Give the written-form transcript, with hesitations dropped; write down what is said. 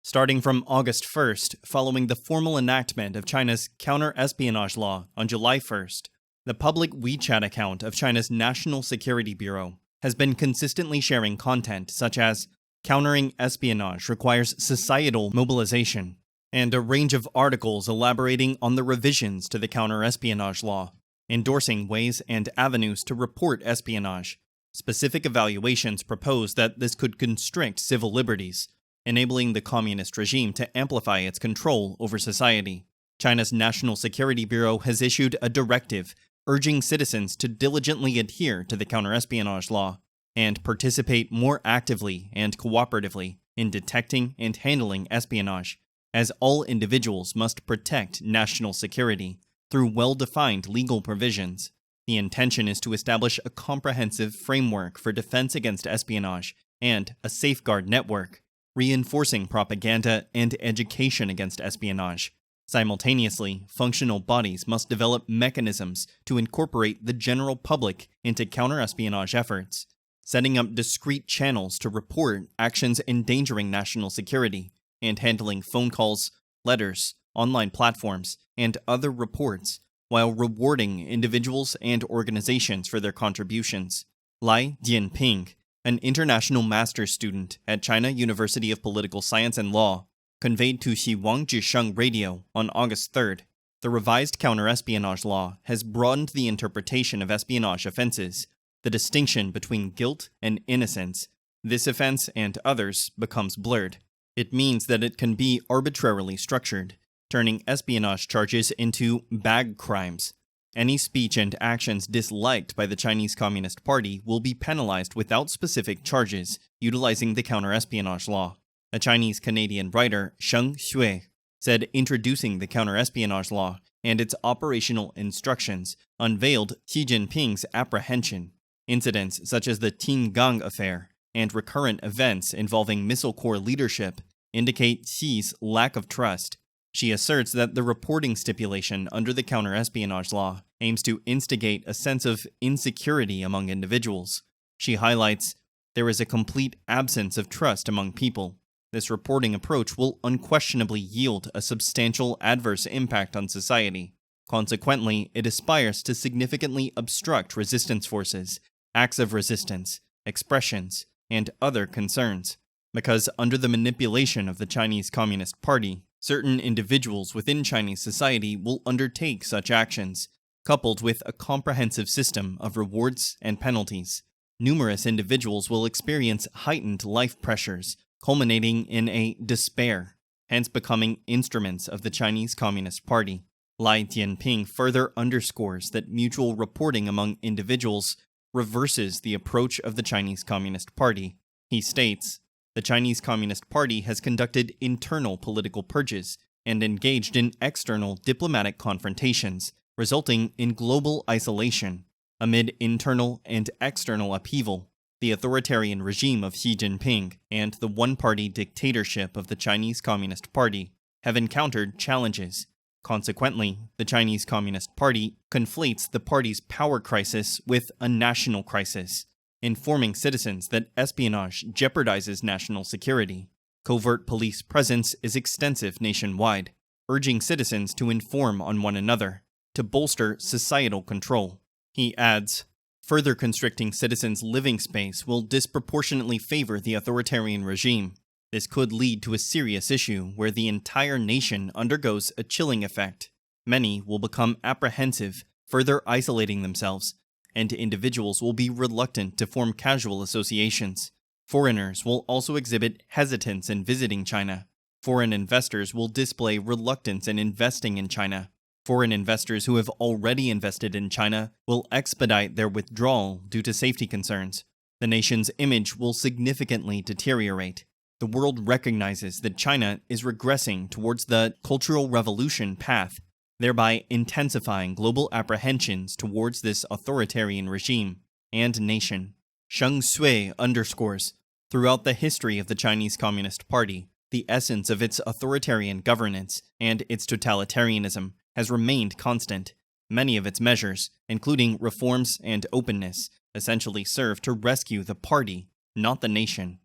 Starting from August 1st, following the formal enactment of China's Counter-Espionage Law on July 1st, the public WeChat account of China's National Security Bureau has been consistently sharing content such as "Countering Espionage Requires Societal Mobilization" and a range of articles elaborating on the revisions to the Counter-Espionage Law, endorsing ways and avenues to report espionage. Specific evaluations propose that this could constrict civil liberties, enabling the communist regime to amplify its control over society. China's National Security Bureau has issued a directive urging citizens to diligently adhere to the Counter-Espionage Law and participate more actively and cooperatively in detecting and handling espionage, as all individuals must protect national security through well-defined legal provisions. The intention is to establish a comprehensive framework for defense against espionage and a safeguard network, reinforcing propaganda and education against espionage. Simultaneously, functional bodies must develop mechanisms to incorporate the general public into counter-espionage efforts, setting up discrete channels to report actions endangering national security, and handling phone calls, letters, online platforms, and other reports, while rewarding individuals and organizations for their contributions. Lai Jianping, an international master's student at China University of Political Science and Law, conveyed to Xinhuang Zhisheng Radio on August 3rd, the revised counter-espionage law has broadened the interpretation of espionage offenses. The distinction between guilt and innocence, this offense and others, becomes blurred. It means that it can be arbitrarily structured, turning espionage charges into bag crimes. Any speech and actions disliked by the Chinese Communist Party will be penalized without specific charges, utilizing the counter-espionage law. A Chinese-Canadian writer, Sheng Xue, said introducing the counter-espionage law and its operational instructions unveiled Xi Jinping's apprehension. Incidents such as the Qingang affair and recurrent events involving Missile Corps leadership indicate Xi's lack of trust. She asserts that the reporting stipulation under the counter-espionage law aims to instigate a sense of insecurity among individuals. She highlights, "There is a complete absence of trust among people. This reporting approach will unquestionably yield a substantial adverse impact on society. Consequently, it aspires to significantly obstruct resistance forces, acts of resistance, expressions, and other concerns, because under the manipulation of the Chinese Communist Party, certain individuals within Chinese society will undertake such actions, coupled with a comprehensive system of rewards and penalties. Numerous individuals will experience heightened life pressures, culminating in a despair, hence becoming instruments of the Chinese Communist Party." Lai Jianping further underscores that mutual reporting among individuals reverses the approach of the Chinese Communist Party. He states, "The Chinese Communist Party has conducted internal political purges and engaged in external diplomatic confrontations, resulting in global isolation. Amid internal and external upheaval, the authoritarian regime of Xi Jinping and the one-party dictatorship of the Chinese Communist Party have encountered challenges. Consequently, the Chinese Communist Party conflates the party's power crisis with a national crisis, informing citizens that espionage jeopardizes national security. Covert police presence is extensive nationwide, urging citizens to inform on one another, to bolster societal control." He adds, "Further constricting citizens' living space will disproportionately favor the authoritarian regime. This could lead to a serious issue where the entire nation undergoes a chilling effect. Many will become apprehensive, further isolating themselves, and individuals will be reluctant to form casual associations. Foreigners will also exhibit hesitance in visiting China. Foreign investors will display reluctance in investing in China. Foreign investors who have already invested in China will expedite their withdrawal due to safety concerns. The nation's image will significantly deteriorate. The world recognizes that China is regressing towards the Cultural Revolution path, thereby intensifying global apprehensions towards this authoritarian regime and nation." Sheng Xue underscores, "Throughout the history of the Chinese Communist Party, the essence of its authoritarian governance and its totalitarianism has remained constant. Many of its measures, including reforms and openness, essentially serve to rescue the party, not the nation."